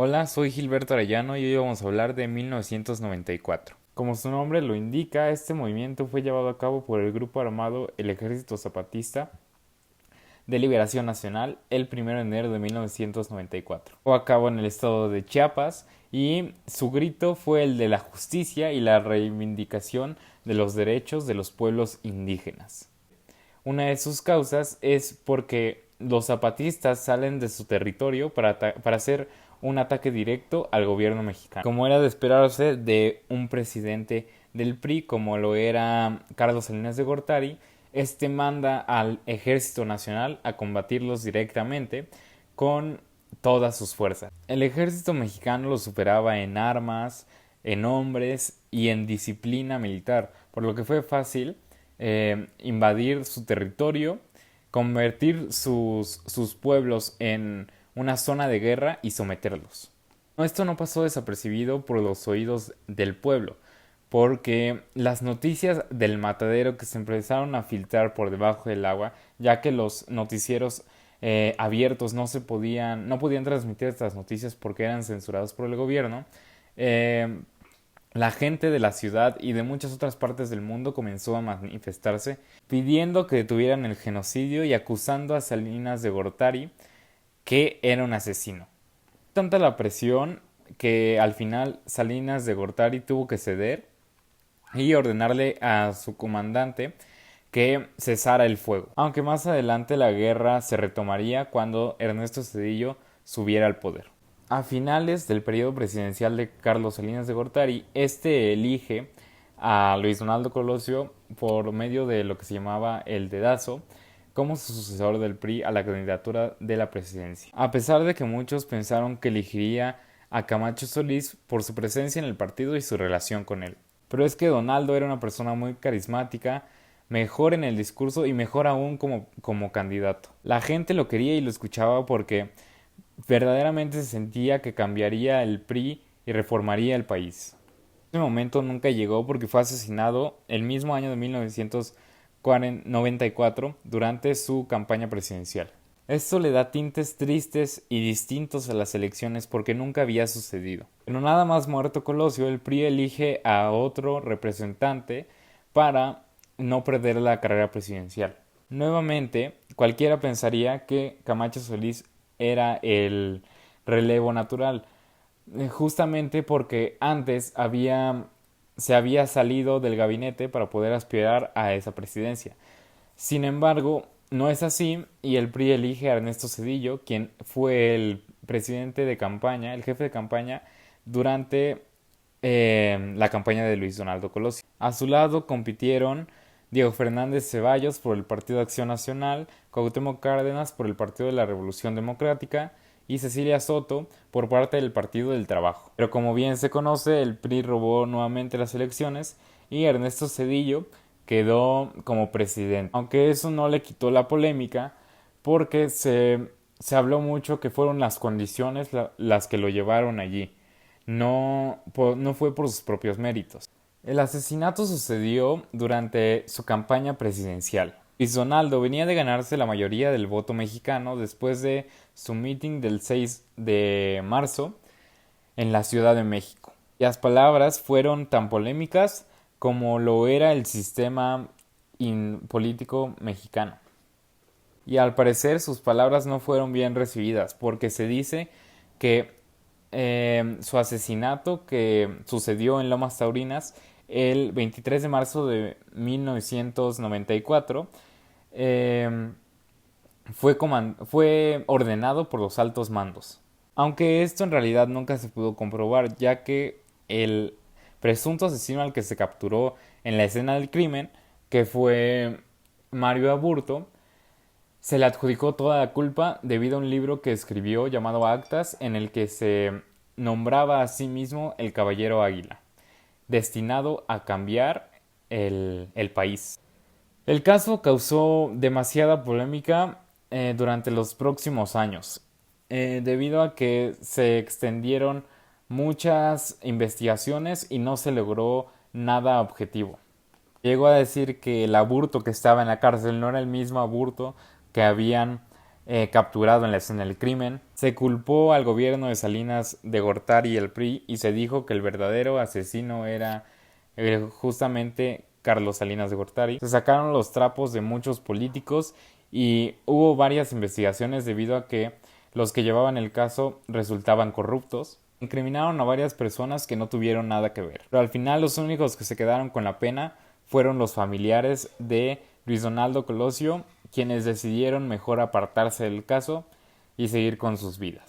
Hola, soy Gilberto Arellano y hoy vamos a hablar de 1994. Como su nombre lo indica, este movimiento fue llevado a cabo por el grupo armado el Ejército Zapatista de Liberación Nacional el 1 de enero de 1994. Fue a cabo en el estado de Chiapas y su grito fue el de la justicia y la reivindicación de los derechos de los pueblos indígenas. Una de sus causas es porque los zapatistas salen de su territorio para hacer un ataque directo al gobierno mexicano. Como era de esperarse de un presidente del PRI como lo era Carlos Salinas de Gortari, este manda al Ejército Nacional a combatirlos directamente con todas sus fuerzas. El ejército mexicano lo superaba en armas, en hombres y en disciplina militar, por lo que fue fácil invadir su territorio, convertir sus pueblos en una zona de guerra y someterlos. Esto no pasó desapercibido por los oídos del pueblo, porque las noticias del matadero que se empezaron a filtrar por debajo del agua, ya que los noticieros abiertos no podían transmitir estas noticias porque eran censurados por el gobierno. La gente de la ciudad y de muchas otras partes del mundo comenzó a manifestarse pidiendo que detuvieran el genocidio y acusando a Salinas de Gortari que era un asesino. Tanta la presión que al final Salinas de Gortari tuvo que ceder y ordenarle a su comandante que cesara el fuego. Aunque más adelante la guerra se retomaría cuando Ernesto Zedillo subiera al poder. A finales del periodo presidencial de Carlos Salinas de Gortari, este elige a Luis Donaldo Colosio por medio de lo que se llamaba el dedazo como su sucesor del PRI a la candidatura de la presidencia. A pesar de que muchos pensaron que elegiría a Camacho Solís por su presencia en el partido y su relación con él. Pero es que Donaldo era una persona muy carismática, mejor en el discurso y mejor aún como candidato. La gente lo quería y lo escuchaba porque verdaderamente se sentía que cambiaría el PRI y reformaría el país. Ese momento nunca llegó porque fue asesinado el mismo año de 1994 durante su campaña presidencial. Esto le da tintes tristes y distintos a las elecciones porque nunca había sucedido. Pero nada más muerto Colosio, el PRI elige a otro representante para no perder la carrera presidencial. Nuevamente, cualquiera pensaría que Camacho Solís era el relevo natural, justamente porque antes se había salido del gabinete para poder aspirar a esa presidencia. Sin embargo, no es así y el PRI elige a Ernesto Zedillo, quien fue el presidente de campaña, el jefe de campaña durante la campaña de Luis Donaldo Colosio. A su lado compitieron Diego Fernández Ceballos por el Partido Acción Nacional, Cuauhtémoc Cárdenas por el Partido de la Revolución Democrática y Cecilia Soto por parte del Partido del Trabajo. Pero como bien se conoce, el PRI robó nuevamente las elecciones y Ernesto Zedillo quedó como presidente. Aunque eso no le quitó la polémica porque se habló mucho que fueron las condiciones las que lo llevaron allí. No fue por sus propios méritos. El asesinato sucedió durante su campaña presidencial. Luis Donaldo venía de ganarse la mayoría del voto mexicano después de su meeting del 6 de marzo en la Ciudad de México. Las palabras fueron tan polémicas como lo era el sistema político mexicano. Y al parecer sus palabras no fueron bien recibidas porque se dice que su asesinato que sucedió en Lomas Taurinas el 23 de marzo de 1994 eh, fue ordenado por los altos mandos. Aunque esto en realidad nunca se pudo comprobar, ya que el presunto asesino al que se capturó en la escena del crimen, que fue Mario Aburto, se le adjudicó toda la culpa debido a un libro que escribió llamado Actas, en el que se nombraba a sí mismo el Caballero Águila, destinado a cambiar el país. El caso causó demasiada polémica durante los próximos años, debido a que se extendieron muchas investigaciones y no se logró nada objetivo. Llegó a decir que el Aburto que estaba en la cárcel no era el mismo Aburto que habían capturado en la escena del crimen. Se culpó al gobierno de Salinas de Gortari y el PRI y se dijo que el verdadero asesino era justamente Carlos Salinas de Gortari. Se sacaron los trapos de muchos políticos y hubo varias investigaciones debido a que los que llevaban el caso resultaban corruptos. Incriminaron a varias personas que no tuvieron nada que ver. Pero al final los únicos que se quedaron con la pena fueron los familiares de Luis Donaldo Colosio, quienes decidieron mejor apartarse del caso y seguir con sus vidas.